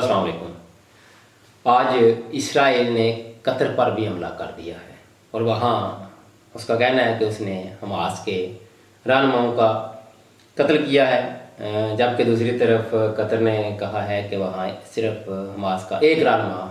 अस्सलाम वालेकुम। आज इसराइल ने कतर पर भी हमला कर दिया है और वहाँ उसका कहना है कि उसने हमास के रहनुमाओं का कत्ल किया है, जबकि दूसरी तरफ कतर ने कहा है कि वहाँ सिर्फ हमास का एक रहनुमा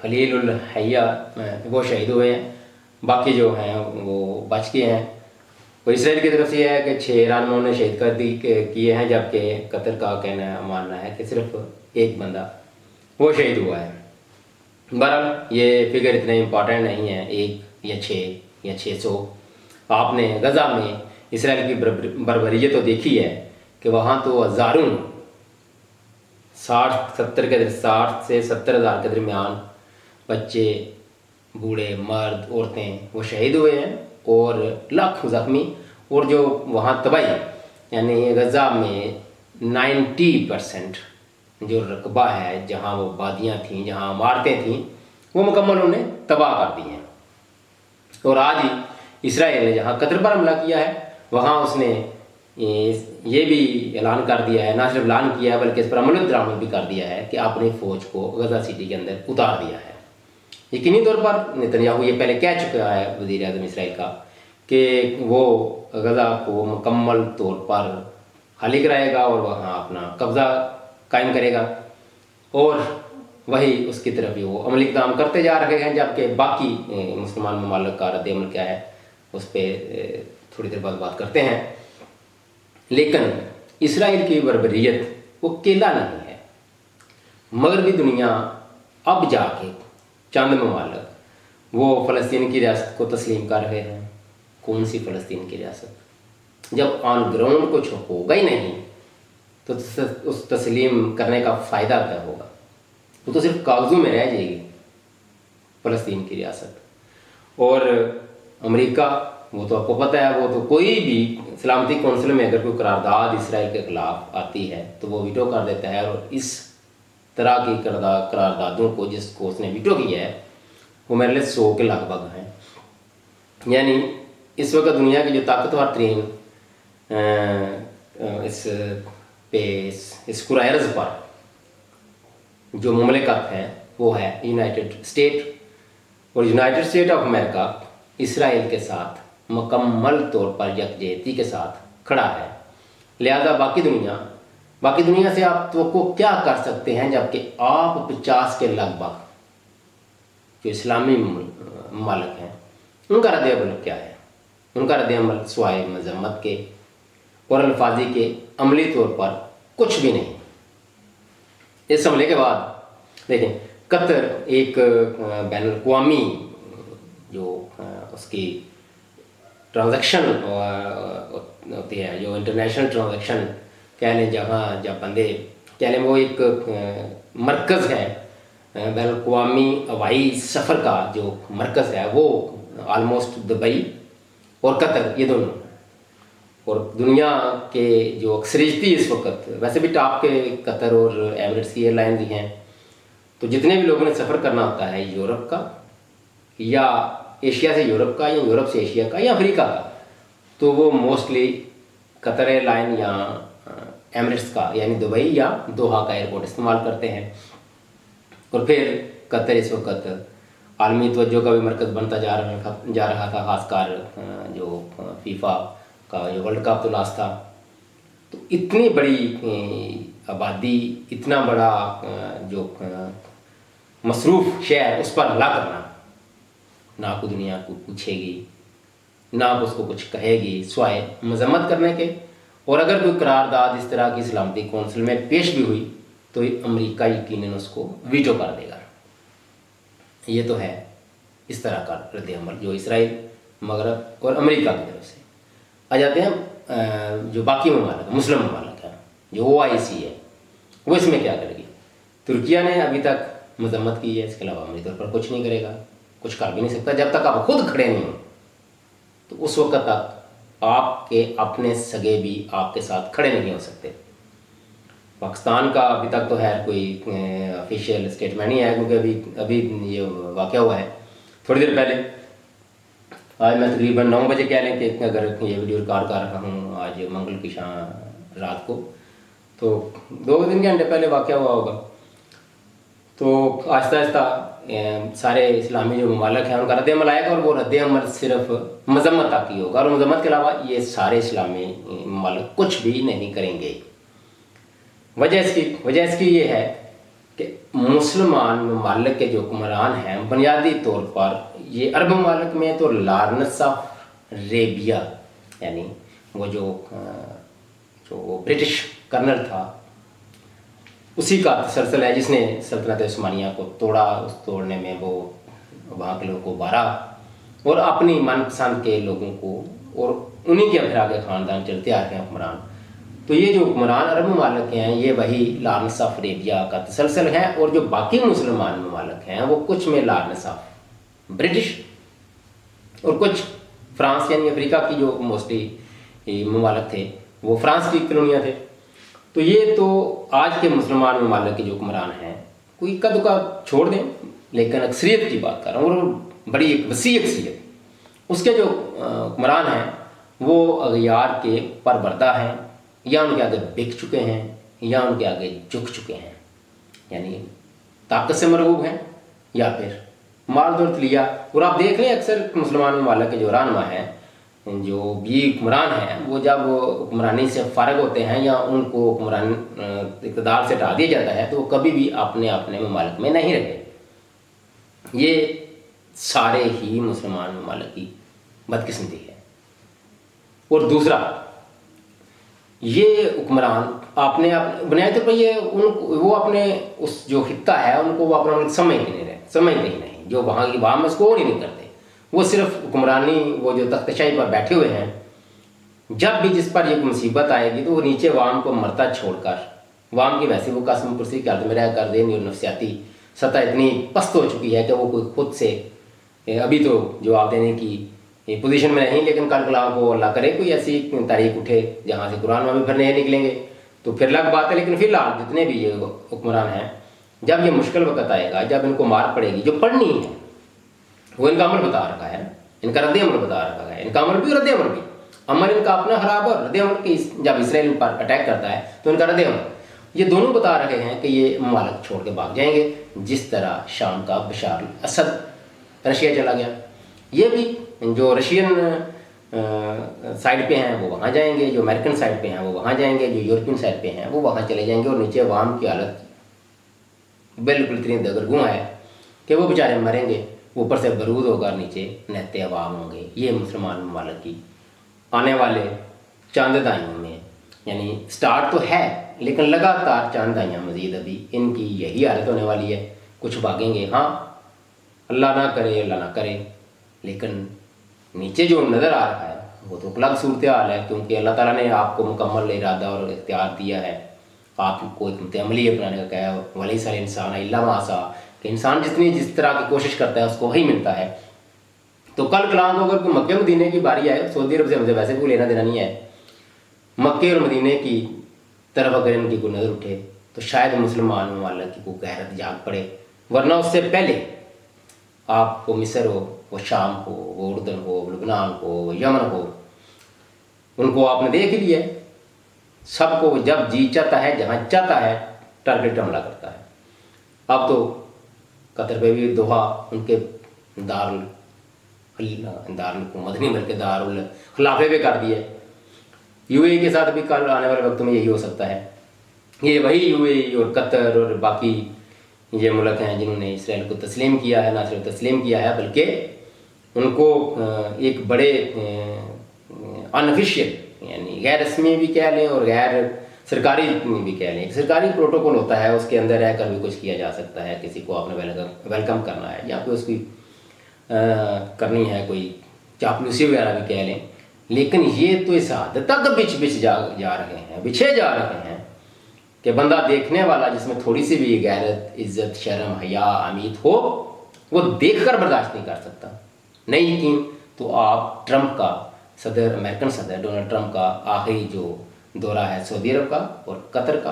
हलील उल हैया वो शहीद हुए हैं, बाकी जो हैं वो बच गए हैं। और इसराइल की तरफ से यह है कि 6 रहनुमाओं ने शहीद कर दी किए हैं, जबकि कतर का मानना है कि सिर्फ एक बंदा वो शहीद हुआ है। बहरहाल ये फिगर इतने इम्पॉर्टेंट नहीं है, 1 या 6 या 600। आपने गज़ा में इसराइल की बर्बरियत तो देखी है कि वहाँ तो हज़ारों 60 से 70 हज़ार के दरमियान बच्चे, बूढ़े, मर्द, औरतें वो शहीद हुए हैं और लाखों ज़ख्मी। और जो वहाँ तबाही यानी गज़ा में 90% जो रकबा है, जहाँ वो वादियाँ थीं, जहाँ इमारतें थीं, वो मुकम्मल उन्हें तबाह कर दी हैं। और आज ही इसराइल ने जहाँ कतर पर हमला किया है वहाँ उसने ये भी ऐलान कर दिया है, ना सिर्फ ऐलान किया है बल्कि इस पर अमल दरामद भी कर दिया है कि अपनी फ़ौज को गज़ा सिटी के अंदर उतार दिया है। यकीनी तौर पर नेतन्याहू ये पहले कह चुका है, वज़ीर आज़म इसराइल का, कि वो गज़ा को मुकम्मल तौर पर खाली कराएगा और वहाँ अपना कब्ज़ा कायम करेगा, और वही उसकी तरफ ही वो अमली काम करते जा रहे हैं। जबकि बाकी मुसलमान ममालिक का रद्द-ए-अमल क्या है उस पर थोड़ी देर बाद बात करते हैं। लेकिन इसराइल की बर्बरियत वो अकेला नहीं है, मगरबी दुनिया अब जाके चंद ममालिक वो फ़लस्तीन की रियासत को तस्लीम कर रहे हैं। कौन सी फ़लस्तीन की रियासत? जब ऑन ग्राउंड कुछ होगा ही नहीं तो उस तस्लीम करने का फ़ायदा क्या होगा? वो तो सिर्फ कागज़ों में रह जाएगी फ़लस्तीन की रियासत। और अमेरिका, वो तो आपको पता है, वो तो कोई भी सलामती कौंसिल में अगर कोई करारदाद इसराइल के ख़िलाफ़ आती है तो वो वीटो कर देता है। और इस तरह की करारदादों को जिसको उसने वीटो किया है वो मेरे लिए 100 के लगभग हैं। यानी इस वक्त दुनिया की जो ताकतवर तरीन इस कुराए अर्ज़ पर जो मुमलिकत है वो है यूनाइटेड स्टेट। और United state of America Israel के साथ मुकम्मल तौर पर यकजहती के साथ खड़ा है। लिहाजा बाकी दुनिया से आप तो क्या कर सकते हैं, जबकि आप 50 के लगभग जो इस्लामी ममालिक हैं उनका रद्द-ए-अमल क्या है? उनका रद्द-ए-अमल सिवाय मज़म्मत के और अल्फाजी के अमली तौर पर कुछ भी नहीं। इस हमले के बाद देखें, कतर एक बैनुल-अक़वामी जो उसकी ट्रांजैक्शन होती है, जो इंटरनेशनल ट्रांजैक्शन कह लें, जहाँ जब बंदे कह लें, वो एक मरकज़ है बैनुल-अक़वामी हवाई सफ़र का जो मरकज़ है, वो आलमोस्ट दुबई और कतर, ये दोनों। और दुनिया के जो अक्सरियती इस वक्त वैसे भी टॉप के कतर और एमिरेट्स की एयरलाइन भी हैं, तो जितने भी लोगों ने सफ़र करना होता है यूरोप का या एशिया से यूरोप का या यूरोप से एशिया का या अफ्रीका का, तो वो मोस्टली कतर एयरलाइन या एमिरेट्स का यानी दुबई या दोहा का एयरपोर्ट इस्तेमाल करते हैं। और फिर कतर इस वक्त आलमी तवज्जो का भी मरकज़ बनता जा रहा था, ख़ासकर जो फीफा का जो वर्ल्ड कप तो लास्ट था। तो इतनी बड़ी आबादी, इतना बड़ा जो मसरूफ़ शहर, उस पर हमला करना, ना को दुनिया को पूछेगी, ना उसको कुछ कहेगी सिवाय मज़म्मत करने के। और अगर कोई करारदाद इस तरह की सलामती कौंसिल में पेश भी हुई तो अमेरिका यकीनन उसको वीटो कर देगा। ये तो है इस तरह का रद्द-ए-अमल जो इसराइल, मगरब और अमेरिका की तरफ से। आ जाते हैं जो बाकी ममालिक, मुस्लिम ममालिक हैं, जो OIC है, वो इसमें क्या करेगी? तुर्किया ने अभी तक मज़म्मत की है, इसके अलावा अमली तौर पर कुछ नहीं करेगा, कुछ कर भी नहीं सकता। जब तक आप खुद खड़े नहीं हो तो उस वक्त तक आपके अपने सगे भी आपके साथ खड़े नहीं हो सकते। पाकिस्तान का अभी तक तो है कोई ऑफिशियल स्टेटमेंट नहीं है, क्योंकि अभी ये वाक़या हुआ है थोड़ी देर पहले। आज मैं तकरीबन 9 बजे कह लें कि अगर ये वीडियो रिकॉर्ड कर रहा हूँ आज मंगल की शाम रात को, तो 2 दिन घंटे पहले वाक़या हुआ होगा। तो आहिस्ता आहिस्ता सारे इस्लामी जो ममालिक हैं उनका रद्द अमल आएगा, और वो रद्द अमल सिर्फ मजम्मत तक ही होगा, और मजम्मत के अलावा ये सारे इस्लामी ममालिक कुछ भी नहीं करेंगे। वजह इसकी ये है कि मुसलमान ममालिक के जो हुक्मरान हैं बुनियादी तौर पर ये अरब ममालिक में तो लॉरेंस ऑफ अरेबिया, यानी वो जो ब्रिटिश कर्नल था उसी का तसलसल है, जिसने सल्तनत उस्मानिया को तोड़ा। उस तोड़ने में वो वहाँ के लोगों को बारा और अपनी मनपसंद के लोगों को, और उन्हीं के फिर आगे ख़ानदान चलते आ रहे हैं हुक्मरान। तो ये जो हुक्मरान अरब ममालिक हैं ये वही लॉरेंस ऑफ अरेबिया का तसलसल है, और जो बाकी मुसलमान ममालिक हैं वो कुछ में लॉरेंस ऑफ ब्रिटिश और कुछ फ्रांस, यानी अफ्रीका की जो मोस्टली ममालिक थे वो फ्रांस की कॉलोनियाँ थे। तो ये तो आज के मुसलमान ममालिक के जो हुक्मरान हैं कोई इक्का दुक्का छोड़ दें, लेकिन अक्सरियत की बात कर रहा हूँ, और बड़ी एक वसी अक्सरियत, उसके जो हुक्मरान हैं वो अगयार के परबर्दा हैं, या उनके आगे बिक चुके हैं, या उनके आगे झुक चुके हैं, यानी ताकत से मरगूब हैं या फिर माल दौलत लिया। और आप देख लें अक्सर मुसलमान ममालिक के जो रहनुमा हैं, जो भी हुक्मरान हैं, वो जब हुक्मरानी से फ़ारग होते हैं या उनको हुक्मरान इक़्तिदार से हटा दिया जाता है तो वो कभी भी अपने अपने ममालिक में नहीं रहे। ये सारे ही मुसलमान ममालिक की बदकिस्मती है। और दूसरा, ये हुक्मरान अपने बुनियादी तौर पर ये वो अपने उस जो खित्ता है उनको वो अपना समझते ही नहीं, जो वहाँ की वाम उसको नहीं करते। वो सिर्फ हुक्मरानी, वो जो तख्तशाही पर बैठे हुए हैं, जब भी जिस पर ये मुसीबत आएगी तो वो नीचे वाम को मरता छोड़कर, वाम की वैसे वो कसम कुर्सी की हालत में रह कर देनी और नफसियाती सतह इतनी पस्त हो चुकी है कि वो कोई खुद से अभी तो जवाब देने की पोजीशन में नहीं, लेकिन कल कलाम को अल्लाह करे कोई ऐसी तारीख उठे जहाँ से कुरान में भी फिर नहीं निकलेंगे तो फिर अलग बात है। लेकिन फिलहाल जितने भी ये हुक्मरान हैं, जब ये मुश्किल वक्त आएगा, जब इनको मार पड़ेगी, जो पड़नी है वो इनका अमल बता रखा है, इनका रद्द अमल बता रखा है, इनका अमल भी रद्द अमल भी। अमल इनका अपना खराब और रद्द अमल की जब इसराइल पर अटैक करता है तो इनका रद्द अमल, ये दोनों बता रहे हैं कि ये ममालिक छोड़ के भाग जाएंगे, जिस तरह शाम का बशार असद रशिया चला गया। ये भी जो रशियन साइड पे हैं वो वहाँ जाएंगे, जो अमेरिकन साइड पे हैं वो वहाँ जाएंगे, जो यूरोपियन साइड पे हैं वो वहाँ चले जाएंगे, और नीचे अवाम की हालत बिल्कुल इतनी दगरगुं है कि वो बेचारे मरेंगे, ऊपर से बरूद होगा, नीचे नहते अवाम होंगे। ये मुसलमान ममालिक की आने वाले चांद दाइयों में, यानी स्टार्ट तो है लेकिन लगातार चांद दाइयाँ मजीद अभी इनकी यही हालत होने वाली है। कुछ भागेंगे, हाँ अल्लाह ना करे, लेकिन नीचे जो नज़र आ रहा है वो तो अलग सूरत हाल है, क्योंकि अल्लाह ताला ने आपको मुकम्मल इरादा और इख्तियार दिया है, आपको एक अमली अपनाने का कहा है। वलैस अल इंसान इल्ला मा सा, कि इंसान जिस तरह की कोशिश करता है उसको वही मिलता है। तो कल कलाम को अगर मक्के मदीने की बारी आए, सऊदी अरब से मुझे वैसे भी कोई लेना देना नहीं है, मक्के और मदीने की तरफ अगर इनकी कोई नज़र उठे तो शायद मुसलमान ममालिक की कोई गैरत जाग पड़े, वरना उससे पहले आपको मिस्र हो, वो शाम हो, वो उर्दन हो, लुबनान हो, वो यमन हो, उनको आपने देख ही लिया है। सबको जब जी चाहता है, जहाँ चाहता है, टारगेट हमला करता है। अब तो कतर पे भी दोहा उनके दारुल हुकूमत नहीं बल्कि दारुल खिलाफे पे कर दिए। यूएई के साथ भी कल आने वाले वक्त में यही हो सकता है। ये वही यूएई और कतर और बाकी ये मुल्क हैं जिन्होंने इसराइल को तस्लीम किया है, ना सिर्फ तस्लीम किया है बल्कि उनको एक बड़े अनऑफिशियल, यानी गैर रस्मी भी कह लें और गैर सरकारी भी कह लें। सरकारी प्रोटोकॉल होता है, उसके अंदर रहकर भी कुछ किया जा सकता है। किसी को आपने वेलकम करना है या फिर उसकी करनी है कोई चापलूसी वगैरह भी कह लें, लेकिन ये तो इस हद तक बिछे जा रहे हैं कि बंदा देखने वाला जिसमें थोड़ी सी भी गैरत, इज्जत, शर्म, हया, अमीत हो, वो देखकर बर्दाश्त नहीं कर सकता। नहीं यकीन तो आप ट्रंप का सदर, अमेरिकन सदर डोनाल्ड ट्रंप का आखिरी जो दौरा है सऊदी अरब का और कतर का,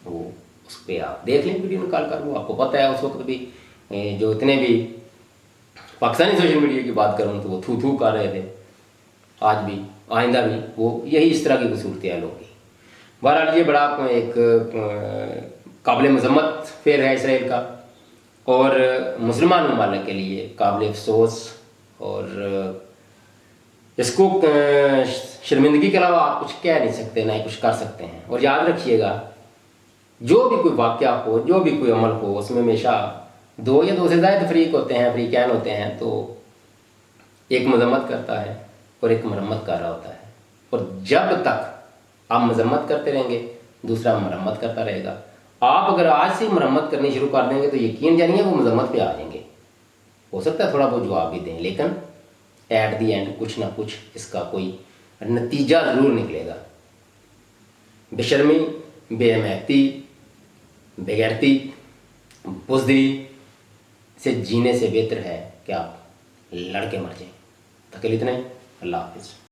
वो उस पर आप देख लें वीडियो निकाल कर। वो आपको पता है उस वक्त भी जो इतने भी पाकिस्तानी सोशल मीडिया की बात करूँ तो वो थू कर रहे थे, आज भी आइंदा भी वो यही इस तरह की सूरत हाल होगी। बहरहाल ये बड़ा एक काबिल मजम्मत फेर है इसराइल का, और मुसलमान ममालिक के लिए काबिल अफसोस, और इसको शर्मिंदगी के अलावा आप कुछ कह नहीं सकते, ना ही कुछ कर सकते हैं। और याद रखिएगा, जो भी कोई वाक़या हो, जो भी कोई अमल हो, उसमें हमेशा दो या दो से ज़्यादा फरीक होते हैं, फरीकैन होते हैं। तो एक मजम्मत करता है और एक मरम्मत कर रहा होता है, और जब तक आप मजम्मत करते रहेंगे दूसरा मरम्मत करता रहेगा। आप अगर आज से मरम्मत करनी शुरू कर देंगे तो यकीन जानिए वो मजम्मत पे आ जाएंगे। हो सकता है थोड़ा बहुत जवाब भी दें, लेकिन एट दी एंड कुछ ना कुछ इसका कोई नतीजा ज़रूर निकलेगा। बेशर्मी, बेहमैती, बेगैरती, बुज़दिली से जीने से बेहतर है कि आप लड़के मर जाएं। तक इतना ही। अल्लाह हाफिज़।